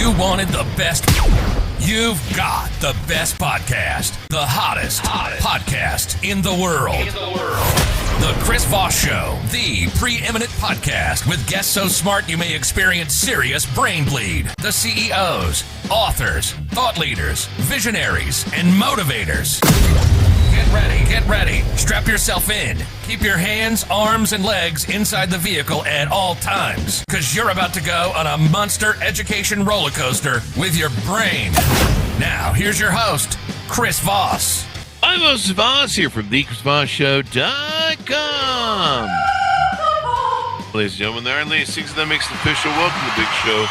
You wanted the best. You've got the best podcast. The hottest podcast in the world. The Chris Voss Show, the preeminent podcast with guests so smart you may experience serious brain bleed. The CEOs, authors, thought leaders, visionaries, and motivators. Get ready. Strap yourself in. Keep your hands, arms, and legs inside the vehicle at all times, because you're about to go on a monster education roller coaster with your brain. Now, here's your host, Chris Voss. I'm Chris Voss here from thechrisvossshow.com. Ladies and gentlemen, there are ladies, things that makes it official. Welcome to the big show.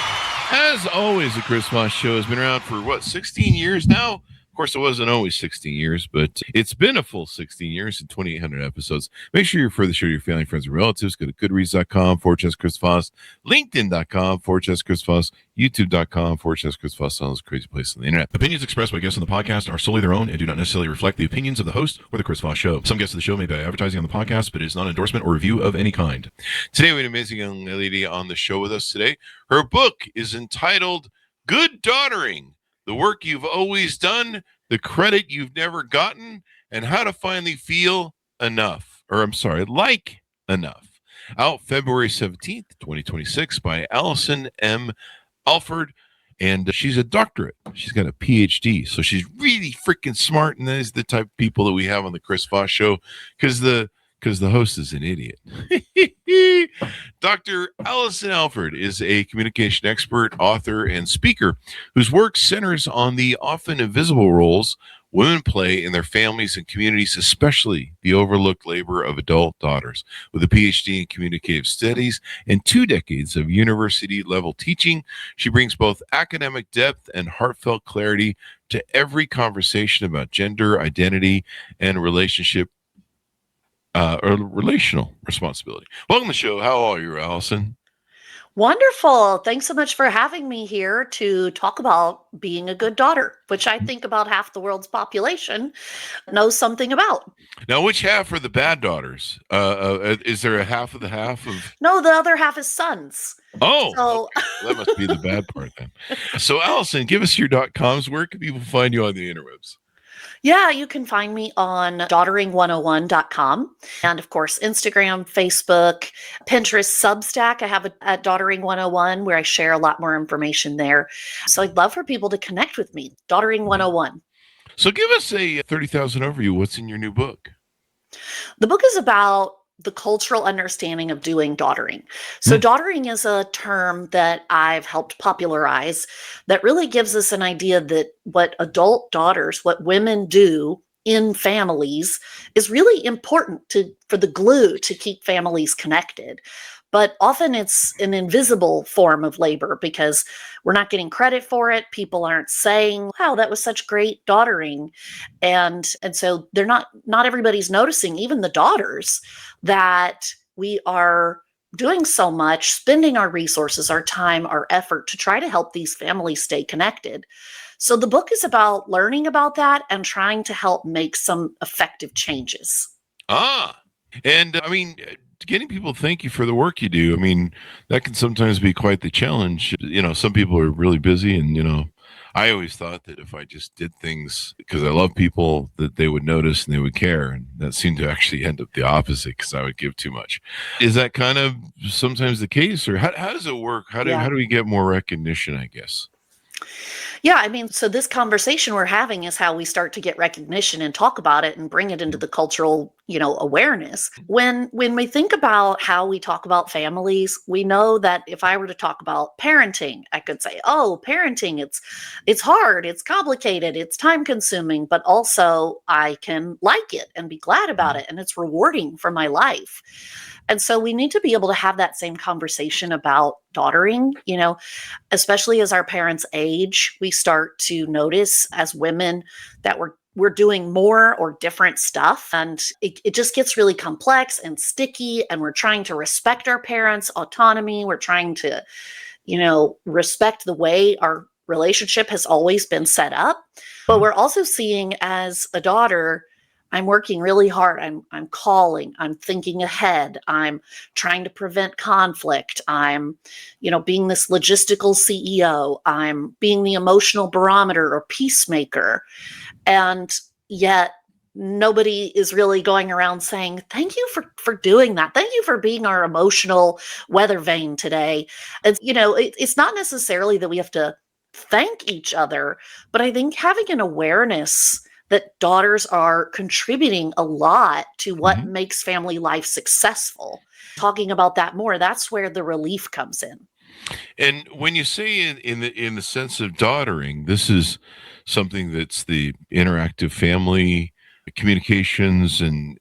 As always, the Chris Voss Show has been around for, 16 years now? Of course, it wasn't always 16 years, but it's been a full 16 years and 2,800 episodes. Make sure you refer the show to your family, friends, and relatives. Go to goodreads.com/Chris Voss, LinkedIn.com/Chris Voss, YouTube.com/Chris Voss, all those crazy places on the internet. Opinions expressed by guests on the podcast are solely their own and do not necessarily reflect the opinions of the host or the Chris Voss Show. Some guests of the show may be advertising on the podcast, but it is not an endorsement or review of any kind. Today, we have an amazing young lady on the show with us today. Her book is entitled Good Daughtering: The Work You've Always Done, the Credit You've Never Gotten, and How to Finally Feel Enough. Like enough. Out February 17th, 2026 by Allison M. Alford. And she's a doctorate. She's got a PhD. So she's really freaking smart. And that is the type of people that we have on the Chris Voss Show, because the host is an idiot. Dr. Allison Alford is a communication expert, author, and speaker whose work centers on the often invisible roles women play in their families and communities, especially the overlooked labor of adult daughters. With a PhD in communicative studies and 2 decades of university-level teaching, she brings both academic depth and heartfelt clarity to every conversation about gender, identity, and relational responsibility. Welcome to the show. How are you, Allison? Wonderful. Thanks so much for having me here to talk about being a good daughter, which I think about half the world's population knows something about. Now, which half are the bad daughters? Is there a half of the half of? No, the other half is sons. Oh, so... okay. Well, that must be the bad part then. So, Allison, give us your .coms. Where can people find you on the interwebs? Yeah, you can find me on daughtering101.com. And of course, Instagram, Facebook, Pinterest, Substack. I have at Daughtering101 where I share a lot more information there. So I'd love for people to connect with me. Daughtering101. So give us a 30,000 overview. What's in your new book? The book is about the cultural understanding of doing daughtering. So daughtering is a term that I've helped popularize that really gives us an idea that what adult daughters, what women do in families is really important for the glue to keep families connected. But often it's an invisible form of labor because we're not getting credit for it. People aren't saying, wow, that was such great daughtering. And so they're not everybody's noticing, even the daughters, that we are doing so much, spending our resources, our time, our effort to try to help these families stay connected. So the book is about learning about that and trying to help make some effective changes. And I mean, getting people to thank you for the work you do. I mean, that can sometimes be quite the challenge. Some people are really busy and, I always thought that if I just did things because I love people, that they would notice and they would care. And that seemed to actually end up the opposite because I would give too much. Is that kind of sometimes the case, or how does it work? How do we get more recognition, I guess? Yeah, I mean, so this conversation we're having is how we start to get recognition and talk about it and bring it into the cultural, awareness. When we think about how we talk about families, we know that if I were to talk about parenting, I could say, oh, parenting, it's hard, it's complicated, it's time consuming, but also I can like it and be glad about it. And it's rewarding for my life. And so we need to be able to have that same conversation about daughtering, especially as our parents age, we start to notice as women that we're doing more or different stuff. And it just gets really complex and sticky. And we're trying to respect our parents' autonomy. We're trying to, respect the way our relationship has always been set up. But we're also seeing as a daughter, I'm working really hard. I'm calling, I'm thinking ahead, I'm trying to prevent conflict. I'm, being this logistical CEO, I'm being the emotional barometer or peacemaker. And yet nobody is really going around saying, thank you for doing that. Thank you for being our emotional weather vane today. And, it's not necessarily that we have to thank each other, but I think having an awareness that daughters are contributing a lot to what makes family life successful. Talking about that more, that's where the relief comes in. And when you say in the sense of daughtering, this is something that's the interactive family communications and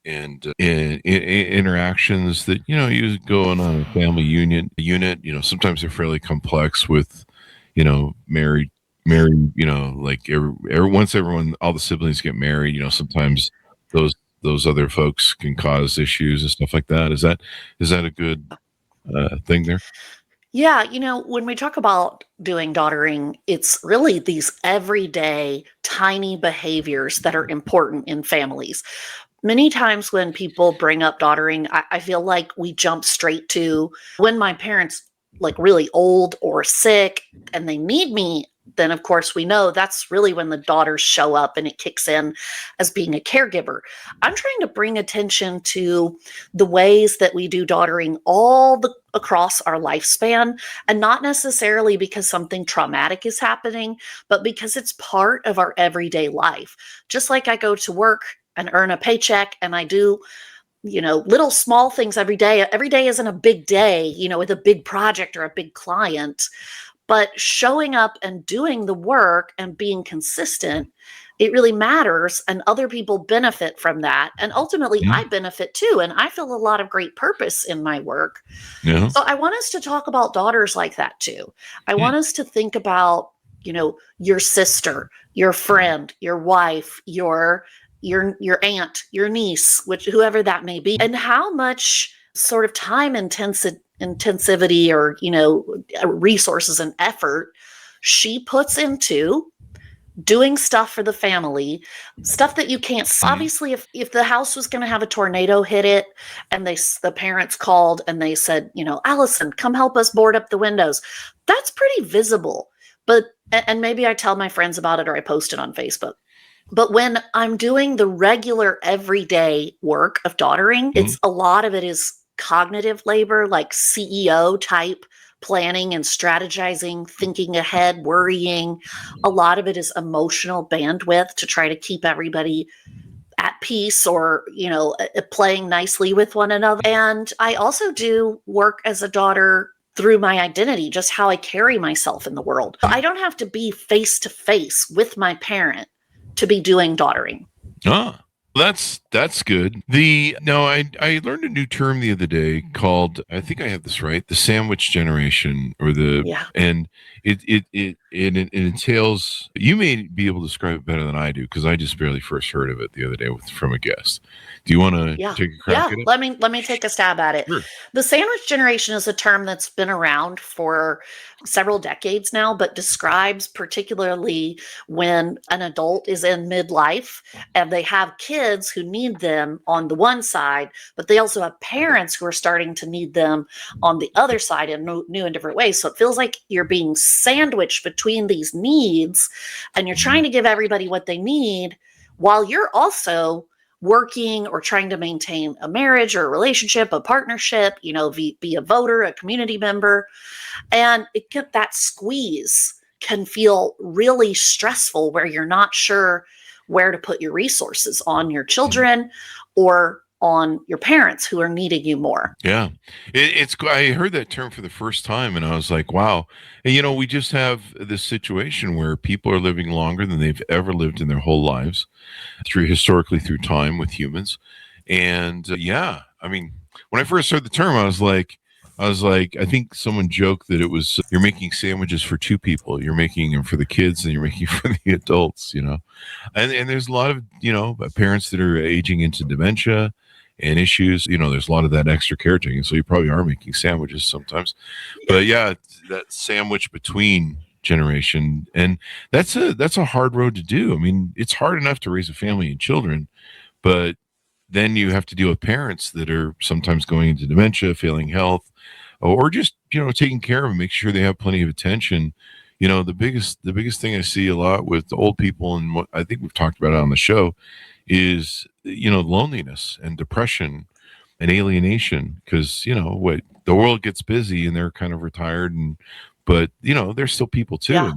interactions that you go on a family unit. Sometimes they're fairly complex with married. Like once all the siblings get married, sometimes those other folks can cause issues and stuff like that. Is that a good thing there? Yeah, when we talk about doing daughtering, it's really these everyday tiny behaviors that are important in families. Many times when people bring up daughtering, I feel like we jump straight to when my parents like really old or sick and they need me, then of course we know that's really when the daughters show up and it kicks in as being a caregiver. I'm trying to bring attention to the ways that we do daughtering across our lifespan, and not necessarily because something traumatic is happening, but because it's part of our everyday life. Just like I go to work and earn a paycheck and I do little small things every day. Every day isn't a big day, with a big project or a big client, but showing up and doing the work and being consistent, it really matters. And other people benefit from that. And ultimately I benefit too. And I feel a lot of great purpose in my work. Yeah. So I want us to talk about daughters like that too. I want us to think about, your sister, your friend, your wife, your aunt, your niece, whoever that may be, and how much sort of time intensivity or resources and effort she puts into doing stuff for the family, stuff that you can't. Obviously, if the house was going to have a tornado hit it and the parents called and they said, Allison, come help us board up the windows, that's pretty visible. And maybe I tell my friends about it or I post it on Facebook. But when I'm doing the regular everyday work of daughtering, it's a lot of it is cognitive labor, like CEO type planning and strategizing, thinking ahead, worrying. A lot of it is emotional bandwidth to try to keep everybody at peace or, playing nicely with one another. And I also do work as a daughter through my identity, just how I carry myself in the world. I don't have to be face to face with my parent to be doing daughtering. That's good. I learned a new term the other day called, I think I have this right, the sandwich generation, and it entails. You may be able to describe it better than I do because I just barely first heard of it the other day from a guest. Do you want to take a crack at it? Let me take a stab at it. Sure. The sandwich generation is a term that's been around for several decades now, but describes particularly when an adult is in midlife and they have kids who need them on the one side, but they also have parents who are starting to need them on the other side in new and different ways. So it feels like you're being sandwiched between these needs and you're trying to give everybody what they need while you're also working or trying to maintain a marriage or a relationship, a partnership, be a voter, a community member. And that squeeze can feel really stressful where you're not sure where to put your resources on your children or on your parents who are needing you more. Yeah. I heard that term for the first time and I was like, wow. And, we just have this situation where people are living longer than they've ever lived in their whole lives historically through time with humans. And I mean, when I first heard the term, I was like, I think someone joked that it was, you're making sandwiches for two people. You're making them for the kids and you're making for the adults, and there's a lot of, parents that are aging into dementia and issues, there's a lot of that extra caretaking. So you probably are making sandwiches sometimes, but that sandwich between generation. And that's a hard road to do. I mean, it's hard enough to raise a family and children, But then you have to deal with parents that are sometimes going into dementia, failing health, or just, taking care of them, make sure they have plenty of attention. The biggest thing I see a lot with old people, and what I think we've talked about it on the show, is, loneliness and depression and alienation, because, what the world gets busy and they're kind of retired, but they're still people too. Yeah.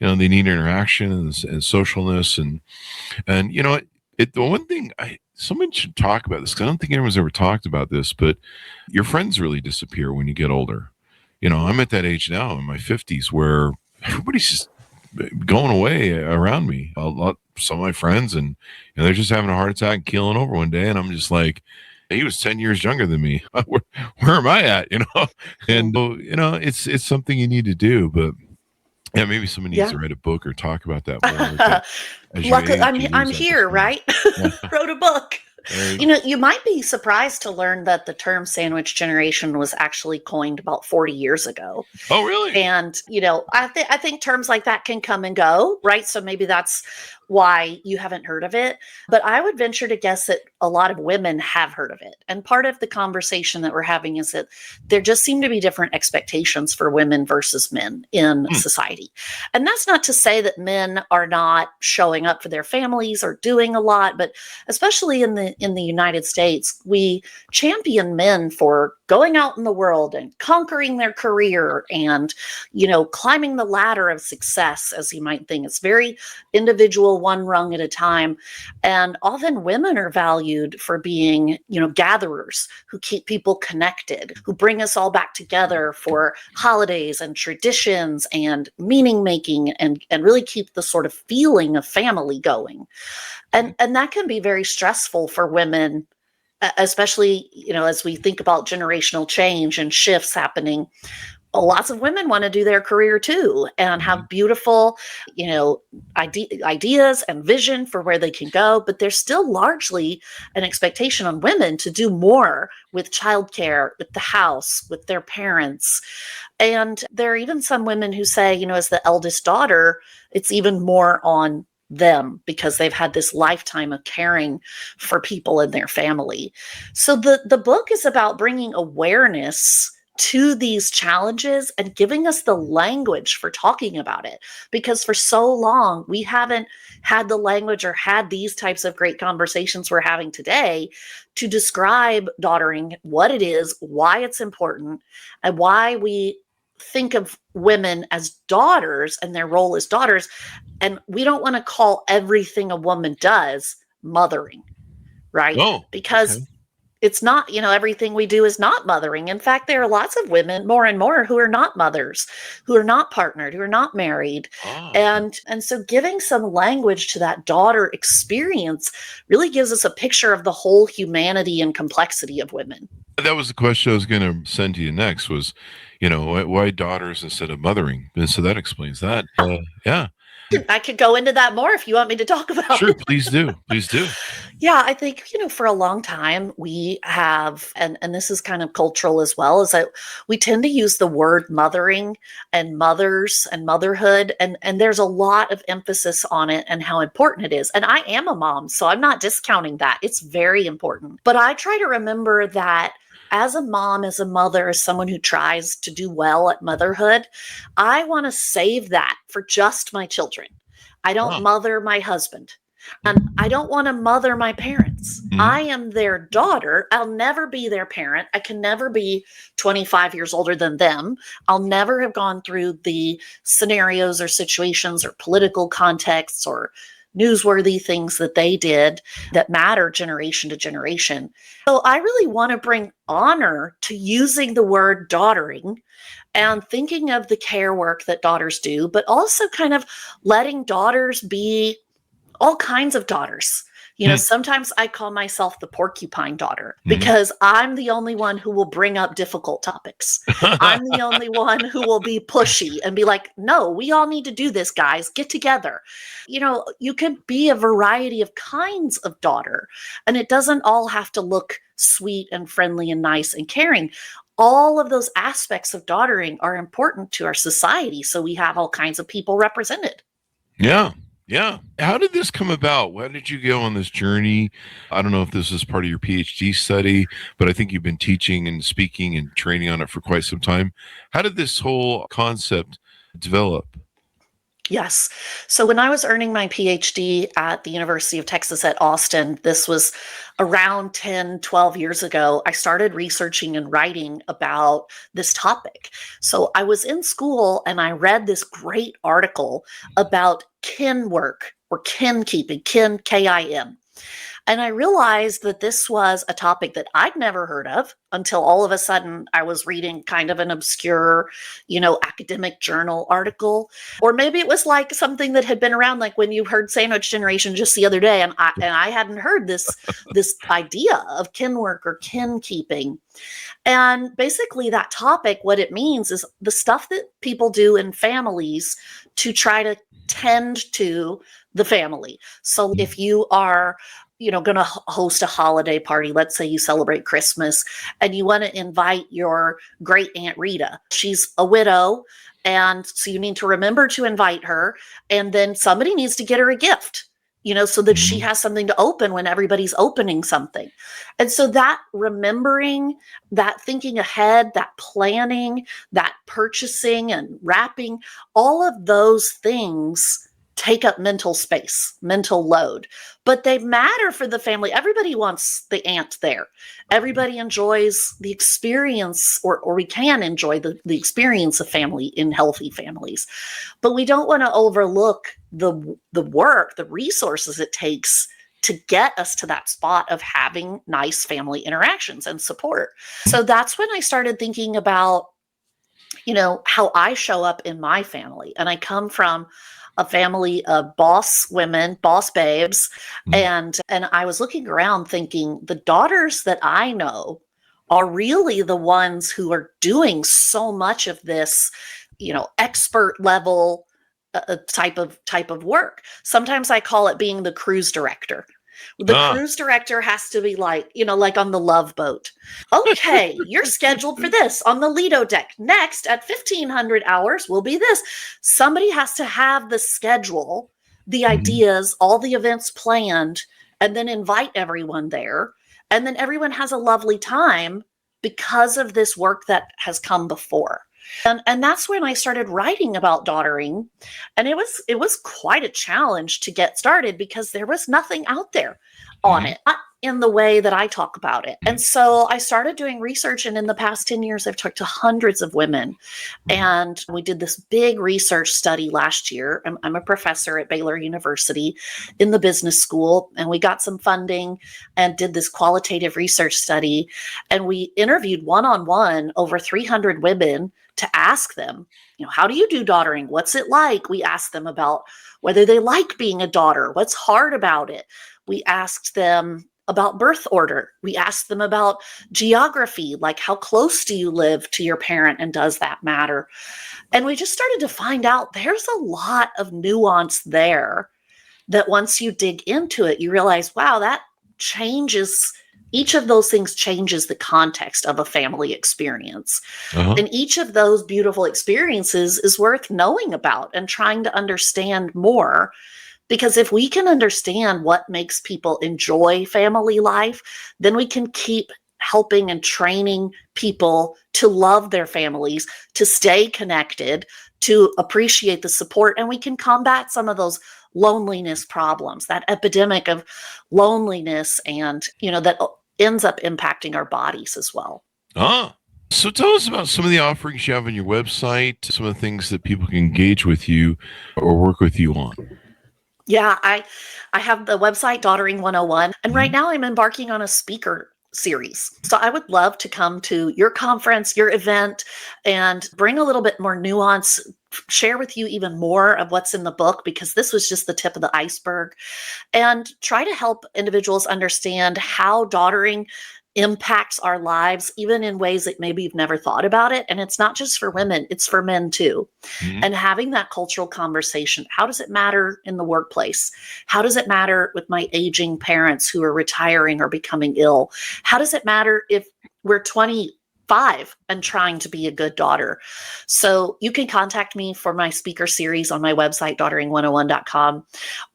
And they need interaction and socialness, and the one thing someone should talk about this, because I don't think anyone's ever talked about this, but your friends really disappear when you get older. I'm at that age now in my 50s where everybody's just going away around me. Some of my friends, and they're just having a heart attack and keeling over one day, and I'm just like, he was 10 years younger than me. Where am I at? And it's something you need to do, but yeah, maybe someone needs to write a book or talk about that more. Luckily, I'm here, right? Yeah. Wrote a book. You go. You might be surprised to learn that the term sandwich generation was actually coined about 40 years ago. Oh, really? And, I think terms like that can come and go, right? So maybe that's why you haven't heard of it. But I would venture to guess that a lot of women have heard of it. And part of the conversation that we're having is that there just seem to be different expectations for women versus men in society. And that's not to say that men are not showing up for their families or doing a lot, but especially in the United States, we champion men for going out in the world and conquering their career and, climbing the ladder of success, as you might think. It's very individual, one rung at a time. And often women are valued for being, gatherers who keep people connected, who bring us all back together for holidays and traditions and meaning making, and really keep the sort of feeling of family going. And that can be very stressful for women, especially, as we think about generational change and shifts happening. Lots of women want to do their career too and have beautiful, ideas and vision for where they can go. But there's still largely an expectation on women to do more with childcare, with the house, with their parents. And there are even some women who say, as the eldest daughter, it's even more on them because they've had this lifetime of caring for people in their family. So the book is about bringing awareness to these challenges and giving us the language for talking about it, because for so long we haven't had the language or had these types of great conversations we're having today to describe daughtering, what it is, why it's important, and why we think of women as daughters and their role as daughters. And we don't want to call everything a woman does mothering, right? Oh, because okay. It's not, everything we do is not mothering. In fact, there are lots of women, more and more, who are not mothers, who are not partnered, who are not married. Oh. And so giving some language to that daughter experience really gives us a picture of the whole humanity and complexity of women. That was the question I was going to send to you next was, why daughters instead of mothering? And so that explains that. Yeah. I could go into that more if you want me to talk about Sure, it. please do. Please do. Yeah, I think, for a long time we have, and this is kind of cultural as well, is that we tend to use the word mothering and mothers and motherhood. And there's a lot of emphasis on it and how important it is. And I am a mom, so I'm not discounting that. It's very important. But I try to remember that as a mom, as a mother, as someone who tries to do well at motherhood, I want to save that for just my children. I don't mother my husband. And I don't want to mother my parents. I am their daughter. I'll never be their parent. I can never be 25 years older than them. I'll never have gone through the scenarios or situations or political contexts or newsworthy things that they did that matter generation to generation. So I really want to bring honor to using the word daughtering and thinking of the care work that daughters do, but also kind of letting daughters be all kinds of daughters. Sometimes I call myself the porcupine daughter because I'm the only one who will bring up difficult topics. I'm the only one who will be pushy and be like, no, we all need to do this, guys. Get together. You can be a variety of kinds of daughter, and it doesn't all have to look sweet and friendly and nice and caring. All of those aspects of daughtering are important to our society, so we have all kinds of people represented. Yeah. Yeah. How did this come about? Why did you go on this journey? I don't know if this is part of your PhD study, but I think you've been teaching and speaking and training on it for quite some time. How did this whole concept develop? Yes. So when I was earning my PhD at the University of Texas at Austin, this was around 10, 12 years ago, I started researching and writing about this topic. So I was in school and I read this great article about kin work or kin keeping, kin, K-I-N. And I realized that this was a topic that I'd never heard of until all of a sudden I was reading kind of an obscure, academic journal article. Or maybe it was like something that had been around, like when you heard Sandwich Generation just the other day, and I hadn't heard this idea of kin work or kin keeping. And basically that topic, what it means is the stuff that people do in families to try to tend to the family. So if you are going to host a holiday party. Let's say you celebrate Christmas and you want to invite your great Aunt Rita. She's a widow. And so you need to remember to invite her. And then somebody needs to get her a gift, so that she has something to open when everybody's opening something. And so that remembering, that thinking ahead, that planning, that purchasing and wrapping, all of those things take up mental space, mental load, but they matter for the family. Everybody wants the aunt there. Everybody enjoys the experience, or we can enjoy the experience of family in healthy families, but we don't want to overlook the work, the resources it takes to get us to that spot of having nice family interactions and support. So that's when I started thinking about, how I show up in my family. And I come from a family of boss women, boss babes. And I was looking around thinking the daughters that I know are really the ones who are doing so much of this, expert level type of work. Sometimes I call it being the cruise director. The cruise director has to be like on the Love Boat. Okay, you're scheduled for this on the Lido deck. Next at 1500 hours will be this. Somebody has to have the schedule, the ideas, all the events planned, and then invite everyone there. And then everyone has a lovely time because of this work that has come before. And that's when I started writing about daughtering. And it was quite a challenge to get started because there was nothing out there on it, not in the way that I talk about it. And so I started doing research, and in the past 10 years, I've talked to hundreds of women. And we did this big research study last year. I'm a professor at Baylor University in the business school, and we got some funding and did this qualitative research study. And we interviewed one-on-one over 300 women to ask them, how do you do daughtering? What's it like? We asked them about whether they like being a daughter, what's hard about it. We asked them about birth order. We asked them about geography, like how close do you live to your parent and does that matter? And we just started to find out there's a lot of nuance there that once you dig into it, you realize, wow, that changes. Each of those things changes the context of a family experience. And each of those beautiful experiences is worth knowing about and trying to understand more. Because if we can understand what makes people enjoy family life, then we can keep helping and training people to love their families, to stay connected, to appreciate the support, and we can combat some of those loneliness problems, that epidemic of loneliness, and that ends up impacting our bodies as well. So tell us about some of the offerings you have on your website, some of the things that people can engage with you or work with you on. Yeah, I have the website Daughtering 101, and right now I'm embarking on a speaker series. So I would love to come to your conference, your event, and bring a little bit more nuance, share with you even more of what's in the book, because this was just the tip of the iceberg, and try to help individuals understand how daughtering impacts our lives, even in ways that maybe you've never thought about it. And it's not just for women, it's for men too. And having that cultural conversation. How does it matter in the workplace? How does it matter with my aging parents who are retiring or becoming ill? How does it matter if we're 25 5 and trying to be a good daughter. So you can contact me for my speaker series on my website, daughtering101.com,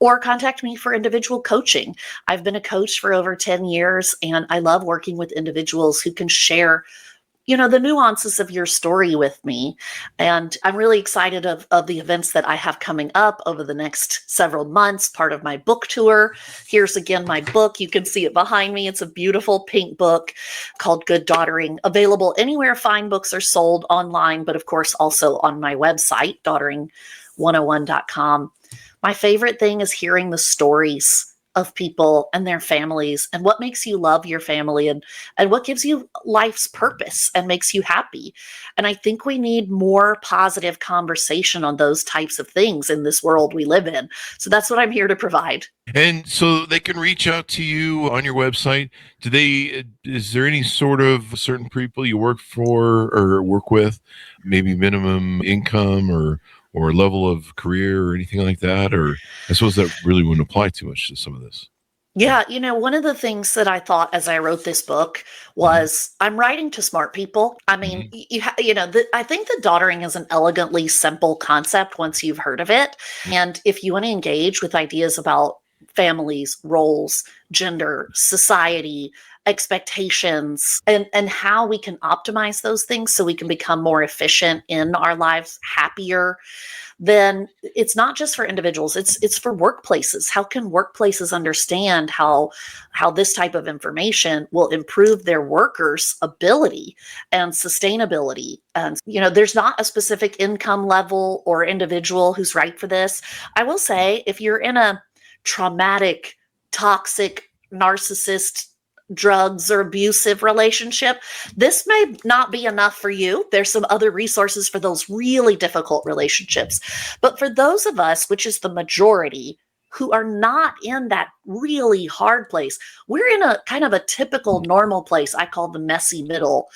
or contact me for individual coaching. I've been a coach for over 10 years, and I love working with individuals who can share the nuances of your story with me. And I'm really excited of the events that I have coming up over the next several months, part of my book tour. Here's again my book. You can see it behind me. It's a beautiful pink book called Good Daughtering, available anywhere fine books are sold online, but of course also on my website, daughtering101.com. My favorite thing is hearing the stories of people and their families, and what makes you love your family, and what gives you life's purpose and makes you happy. And I think we need more positive conversation on those types of things in this world we live in. So that's what I'm here to provide. And so they can reach out to you on your website. Is there any sort of certain people you work for or work with, maybe minimum income or level of career or anything like that? Or I suppose that really wouldn't apply too much to some of this. Yeah, one of the things that I thought as I wrote this book was I'm writing to smart people. I mean, I think that daughtering is an elegantly simple concept once you've heard of it. And if you want to engage with ideas about families, roles, gender, society, expectations, and how we can optimize those things so we can become more efficient in our lives, happier, then it's not just for individuals, it's for workplaces. How can workplaces understand how this type of information will improve their workers' ability and sustainability? And there's not a specific income level or individual who's right for this. I will say, if you're in a traumatic, toxic, narcissist, drugs or abusive relationship, this may not be enough for you. There's some other resources for those really difficult relationships. But for those of us, which is the majority, who are not in that really hard place, we're in a kind of a typical normal place I call the messy middle.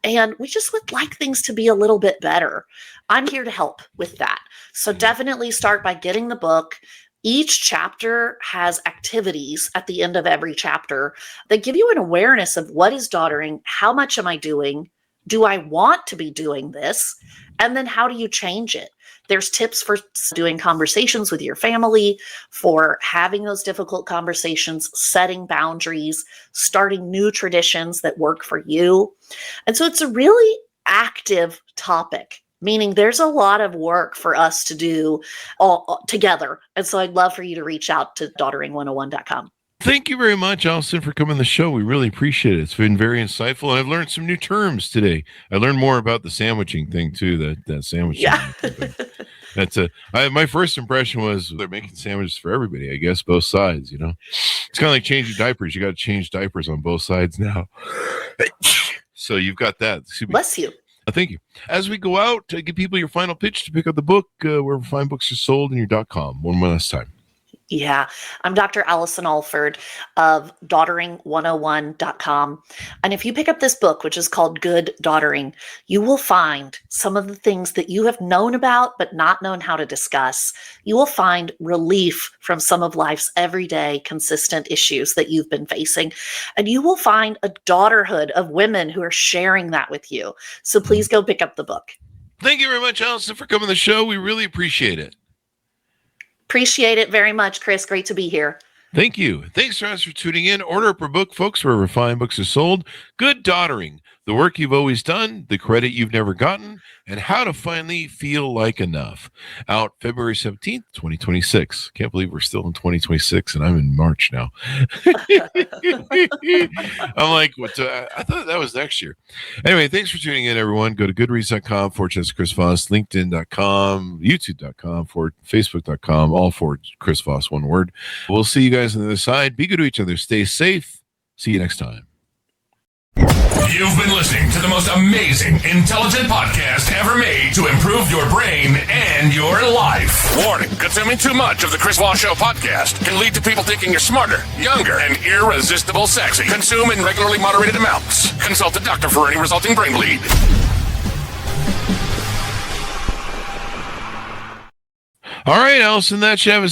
And we just would like things to be a little bit better. I'm here to help with that. So definitely start by getting the book. Each chapter has activities at the end of every chapter that give you an awareness of what is daughtering, how much am I doing, do I want to be doing this, and then how do you change it? There's tips for doing conversations with your family, for having those difficult conversations, setting boundaries, starting new traditions that work for you. And so it's a really active topic, meaning there's a lot of work for us to do all together. And so I'd love for you to reach out to daughtering101.com. Thank you very much, Allison, for coming on the show. We really appreciate it. It's been very insightful, and I've learned some new terms today. I learned more about the sandwiching thing too. That sandwiching. Yeah. That's my first impression was they're making sandwiches for everybody. I guess both sides. It's kind of like changing diapers. You got to change diapers on both sides now. So you've got that. Bless you. Thank you. As we go out, give people your final pitch to pick up the book, wherever fine books are sold, and your .com. One last time. Yeah, I'm Dr. Allison Alford of daughtering101.com. And if you pick up this book, which is called Good Daughtering, you will find some of the things that you have known about but not known how to discuss. You will find relief from some of life's everyday consistent issues that you've been facing. And you will find a daughterhood of women who are sharing that with you. So please go pick up the book. Thank you very much, Allison, for coming to the show. We really appreciate it. Appreciate it very much, Chris. Great to be here. Thank you. Thanks for tuning in. Order up our book, folks, wherever fine books are sold. Good Daughtering, the work you've always done, the credit you've never gotten, and how to finally feel like enough. Out February 17th, 2026. Can't believe we're still in 2026, and I'm in March now. I'm like, I thought that was next year. Anyway, thanks for tuning in, everyone. Go to goodreads.com/Chris Voss, linkedin.com, youtube.com, facebook.com, all for Chris Voss, one word. We'll see you guys on the other side. Be good to each other. Stay safe. See you next time. You've been listening to the most amazing, intelligent podcast ever made to improve your brain and your life. Warning, consuming too much of the Chris Voss Show podcast can lead to people thinking you're smarter, younger, and irresistible sexy. Consume in regularly moderated amounts. Consult a doctor for any resulting brain bleed. All right, Allison, that should have a